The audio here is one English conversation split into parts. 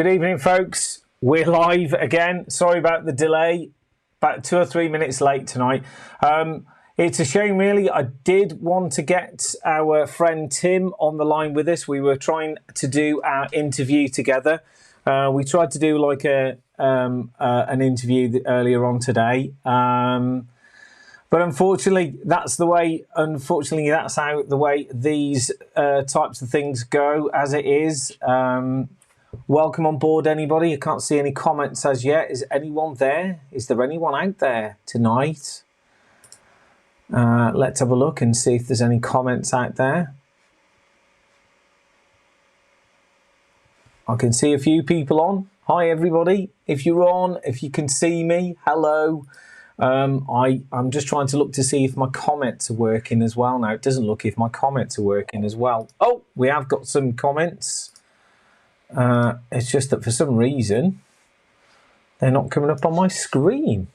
Good evening, folks. We're live again. Sorry about the delay. About 2 or 3 minutes late tonight. It's a shame, really. I did want to get our friend Tim on the line with us. We were trying to do our interview together. We tried to do like an interview earlier on today. But unfortunately, that's the way. Unfortunately, that's how the way these types of things go. As it is, welcome on board, anybody. I can't see any comments as yet. Is anyone there? Is there anyone out there tonight? Let's have a look and see if there's any comments out there. I can see a few people on. Hi, everybody. If you're on, if you can see me, hello. I'm just trying to look to see if my comments are working as well now. It doesn't look if my comments are working as well. Oh, we have got some comments. It's just that for some reason, they're not coming up on my screen.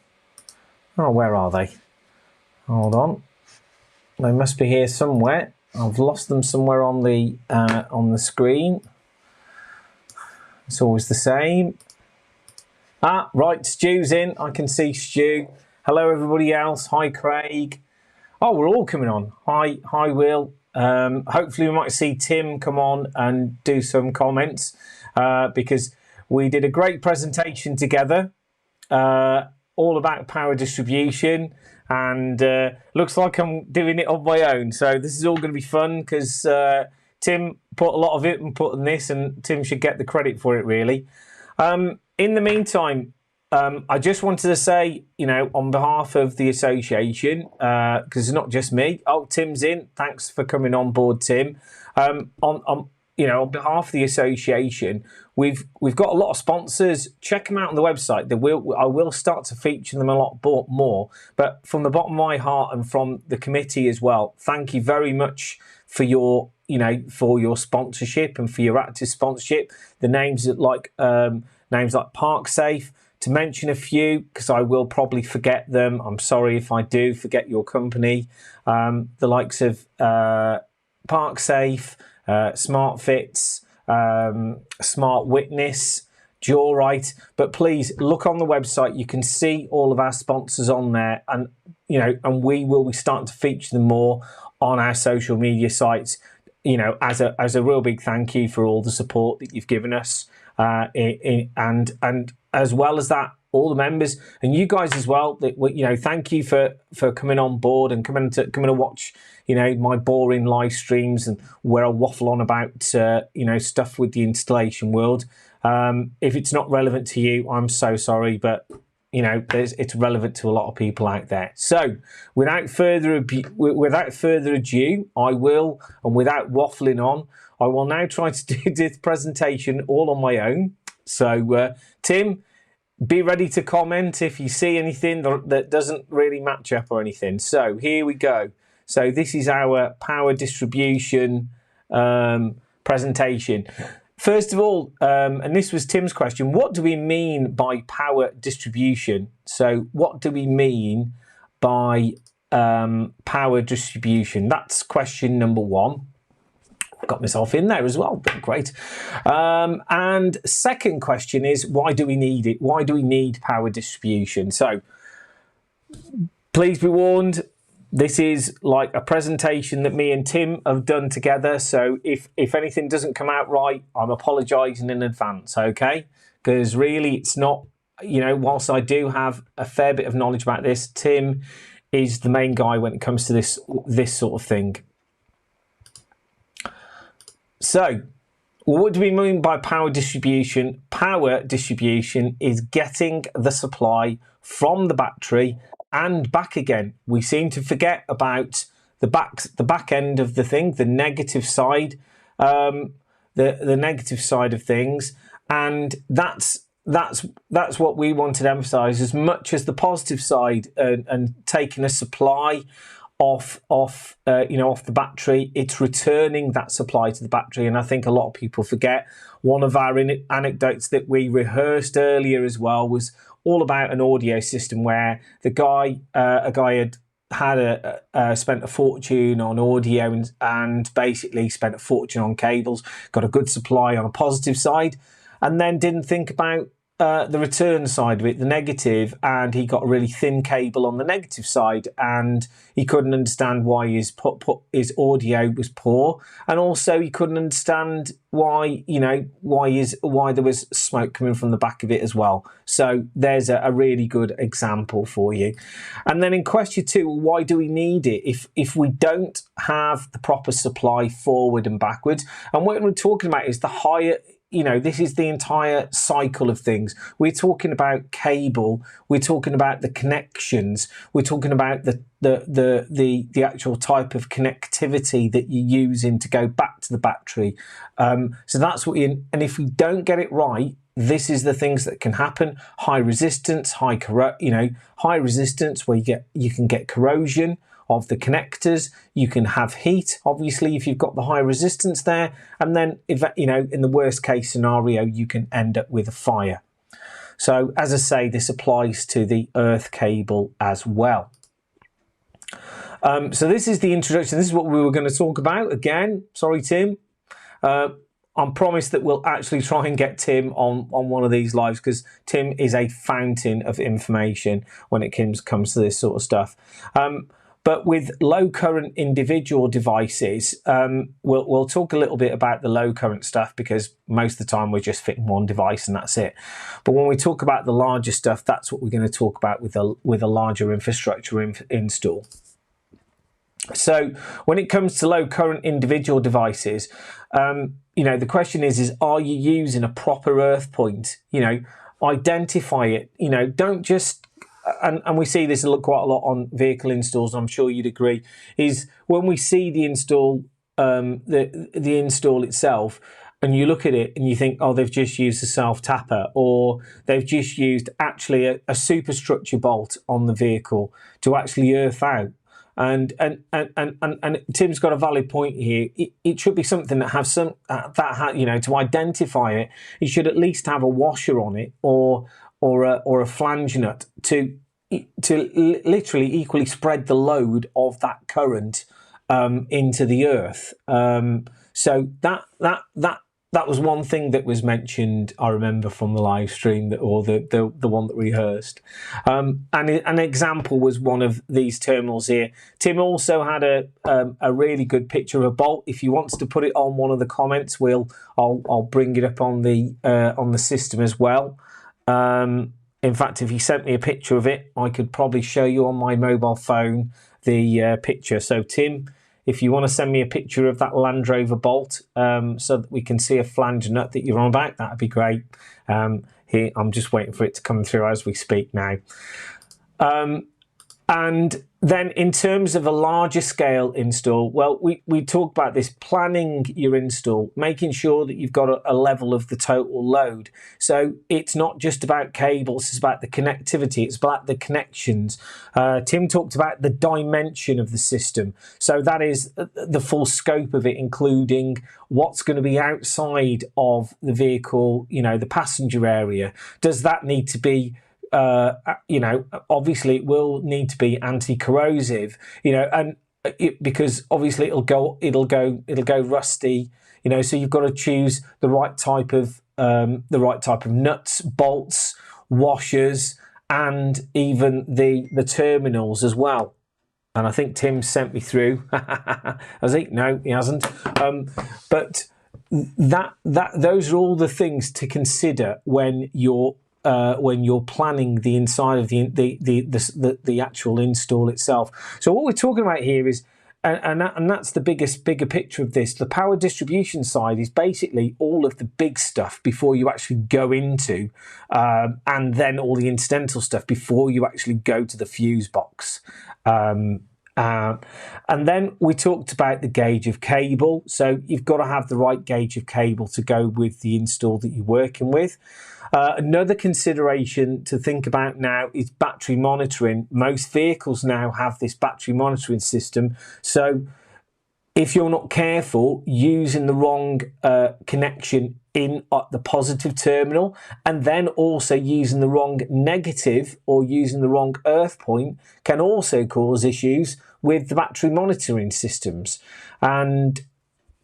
Oh, where are they? Hold on. They must be here somewhere. I've lost them somewhere on the screen. It's always the same. Ah, right, Stu's in. I can see Stu. Hello, everybody else. Hi, Craig. Oh, we're all coming on. Hi, Will. Hopefully, we might see Tim come on and do some comments because we did a great presentation together, all about power distribution, and looks like I'm doing it on my own. So this is all going to be fun because Tim put a lot of it and put in this, and Tim should get the credit for it, really. In the meantime, I just wanted to say, on behalf of the association, because it's not just me. Oh, Tim's in. Thanks for coming on board, Tim. On behalf of the association, we've got a lot of sponsors. Check them out on the website. I will start to feature them a lot more. But from the bottom of my heart and from the committee as well, thank you very much for your sponsorship and for your active sponsorship. The names like ParkSafe. To mention a few, because I will probably forget them. I'm sorry if I do forget your company. The likes of ParkSafe, SmartFits, Smart Witness, Jawrite. But please look on the website. You can see all of our sponsors on there, and we will be starting to feature them more on our social media sites. As a real big thank you for all the support that you've given us, and as well as that, all the members and you guys as well. Thank you for coming on board and coming to watch, my boring live streams and where I waffle on about stuff with the installation world. If it's not relevant to you, I'm so sorry, but it's relevant to a lot of people out there. So without further ado, I will, and without waffling on, I will now try to do this presentation all on my own. So Tim, be ready to comment if you see anything that doesn't really match up or anything. So here we go. So this is our power distribution presentation. First of all, and this was Tim's question, what do we mean by power distribution? So what do we mean by power distribution? That's question number one. Got myself in there as well, but great. And second question is, why do we need it? Why do we need power distribution? So please be warned, this is like a presentation that me and Tim have done together. So if anything doesn't come out right, I'm apologising in advance, okay? Because really it's not, whilst I do have a fair bit of knowledge about this, Tim is the main guy when it comes to this sort of thing. So, what do we mean by power distribution? Power distribution is getting the supply from the battery and back again. We seem to forget about the back end of the thing, the negative side, the negative side of things, and that's what we want to emphasise as much as the positive side, and taking a supply off the battery. It's returning that supply to the battery, and I think a lot of people forget. One of our anecdotes that we rehearsed earlier as well was all about an audio system where a guy had spent a fortune on audio and basically spent a fortune on cables, got a good supply on a positive side, and then didn't think about the return side of it, the negative, and he got a really thin cable on the negative side, and he couldn't understand why his audio was poor, and also he couldn't understand why why there was smoke coming from the back of it as well. So there's a really good example for you. And then in question 2, why do we need it if we don't have the proper supply forward and backwards? And what we're talking about is the higher. This is the entire cycle of things. We're talking about cable. We're talking about the connections. We're talking about the actual type of connectivity that you're using to go back to the battery. So that's what. And if we don't get it right, this is the things that can happen: high resistance, high resistance where you can get corrosion of the connectors. You can have heat, obviously, if you've got the high resistance there, and then if in the worst case scenario, you can end up with a fire. So as I say, this applies to the earth cable as well. So this is the introduction. This is what we were going to talk about. Again, sorry, Tim. I promise that we'll actually try and get Tim on one of these lives, because Tim is a fountain of information when it comes to this sort of stuff. But with low current individual devices, we'll talk a little bit about the low current stuff, because most of the time we're just fitting one device and that's it. But when we talk about the larger stuff, that's what we're going to talk about with a larger infrastructure install. So when it comes to low current individual devices, the question is are you using a proper earth point? Identify it. Don't just. And we see this quite a lot on vehicle installs, I'm sure you'd agree, is when we see the install, the install itself, and you look at it and you think, oh, they've just used a self-tapper, or they've just used actually a superstructure bolt on the vehicle to actually earth out. And Tim's got a valid point here. It should be something that has to identify it. It should at least have a washer on it, or a flange nut to literally equally spread the load of that current into the earth. So that was one thing that was mentioned, I remember, from the live stream, or the one that we rehearsed. And an example was one of these terminals here. Tim also had a really good picture of a bolt. If he wants to put it on one of the comments, I'll bring it up on the system as well. In fact, if he sent me a picture of it, I could probably show you on my mobile phone the picture. So Tim, if you want to send me a picture of that Land Rover bolt, so that we can see a flange nut that you're on about, that'd be great. Here, I'm just waiting for it to come through as we speak now. And then in terms of a larger scale install, well, we talk about this, planning your install, making sure that you've got a level of the total load. So it's not just about cables, it's about the connectivity, it's about the connections. Tim talked about the dimension of the system. So that is the full scope of it, including what's going to be outside of the vehicle, the passenger area. Does that need to be obviously it will need to be anti-corrosive, and because obviously it'll go rusty, so you've got to choose the right type of nuts, bolts, washers, and even the terminals as well. And I think Tim sent me through. Has he? No, he hasn't. But those are all the things to consider when you're planning the inside of the actual install itself. So what we're talking about here is, and that's the bigger picture of this. The power distribution side is basically all of the big stuff before you actually go into, and then all the incidental stuff before you actually go to the fuse box. And then we talked about the gauge of cable. So you've got to have the right gauge of cable to go with the install that you're working with. Another consideration to think about now is battery monitoring. Most vehicles now have this battery monitoring system. So if you're not careful, using the wrong connection in at the positive terminal, and then also using the wrong negative or using the wrong earth point, can also cause issues with the battery monitoring systems. And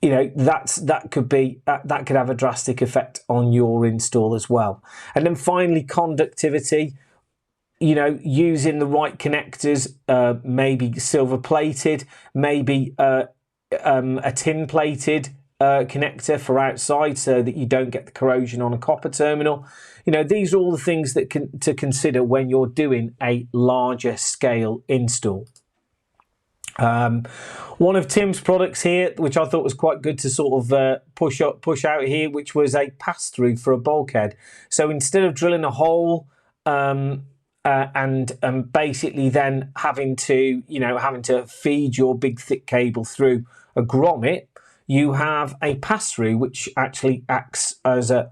you know, that could have a drastic effect on your install as well. And then finally, conductivity. You know, using the right connectors, maybe silver plated, maybe a tin plated connector for outside, so that you don't get the corrosion on a copper terminal. You know, these are all the things that to consider when you're doing a larger scale install. One of Tim's products here, which I thought was quite good to sort of push out here, which was a pass-through for a bulkhead. So instead of drilling a hole and basically then having to feed your big thick cable through a grommet, you have a pass-through which actually acts as a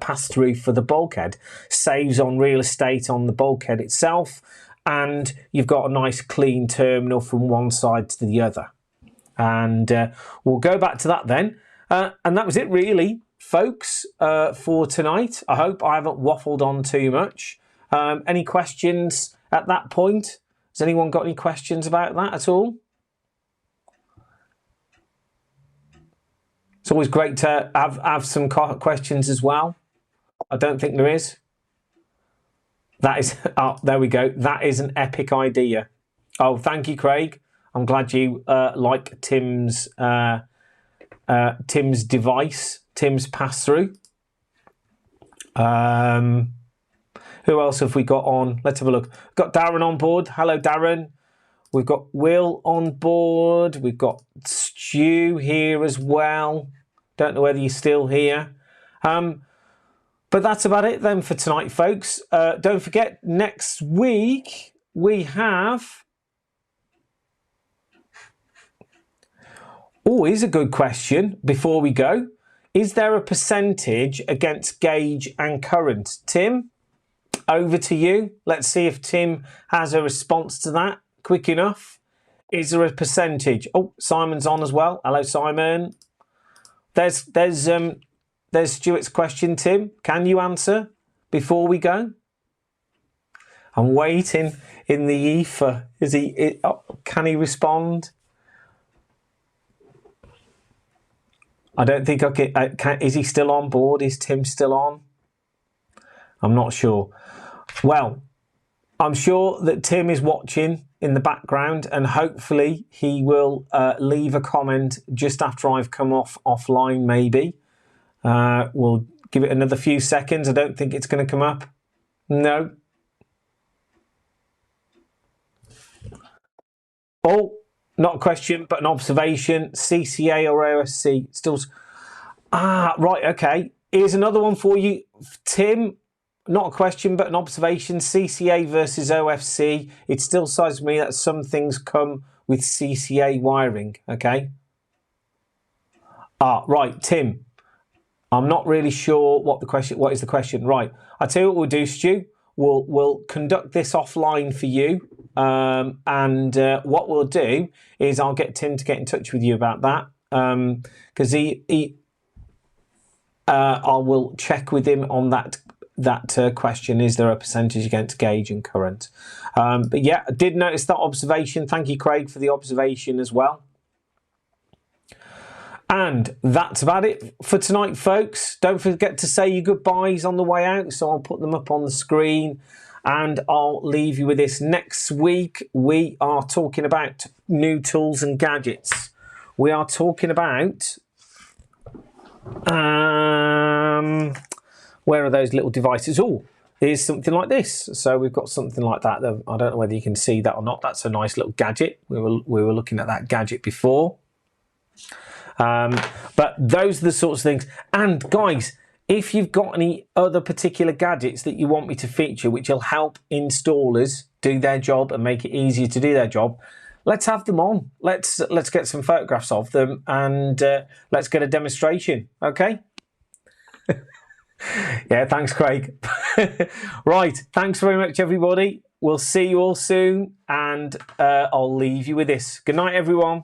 pass-through for the bulkhead, saves on real estate on the bulkhead itself, and you've got a nice clean terminal from one side to the other. And we'll go back to that then. And that was it really, folks, for tonight. I hope I haven't waffled on too much. Any questions at that point? Has anyone got any questions about that at all? It's always great to have some questions as well. I don't think there is. That is, oh, there we go. That is an epic idea. Oh, thank you, Craig. I'm glad you like Tim's device, Tim's pass-through. Who else have we got on? Let's have a look. We've got Darren on board. Hello, Darren. We've got Will on board. We've got Stu here as well. Don't know whether you're still here. But that's about it then for tonight, folks. Don't forget, next week we have... Oh, here's a good question before we go. Is there a percentage against gauge and current? Tim, over to you. Let's see if Tim has a response to that quick enough. Is there a percentage? Oh, Simon's on as well. Hello, Simon. There's Stuart's question, Tim. Can you answer before we go? I'm waiting in the ether. Can he respond? I don't think I can. Is he still on board? Is Tim still on? I'm not sure. Well, I'm sure that Tim is watching in the background, and hopefully he will leave a comment just after I've come offline, maybe. We'll give it another few seconds. I don't think it's going to come up. No. Oh, not a question, but an observation. CCA or OSC? Still. Right, okay. Here's another one for you, Tim. Not a question, but an observation. CCA versus OFC. It still says to me that some things come with CCA wiring, okay? Right, Tim. I'm not really sure what is the question. Right. I'll tell you what we'll do, Stu. We'll conduct this offline for you. And what we'll do is I'll get Tim to get in touch with you about that. Because I will check with him on that question. Is there a percentage against gauge and current? But yeah, I did notice that observation. Thank you, Craig, for the observation as well. And that's about it for tonight, folks. Don't forget to say your goodbyes on the way out, so I'll put them up on the screen, and I'll leave you with this. Next week, we are talking about new tools and gadgets. We are talking about... where are those little devices? Oh, here's something like this. So we've got something like that. I don't know whether you can see that or not. That's a nice little gadget. We were looking at that gadget before. But those are the sorts of things. And guys, if you've got any other particular gadgets that you want me to feature, which will help installers do their job and make it easier to do their job, let's have them on. Let's get some photographs of them, and let's get a demonstration. Okay. Yeah, thanks, Craig. Right, thanks very much, everybody. We'll see you all soon, and I'll leave you with this. Good night, everyone.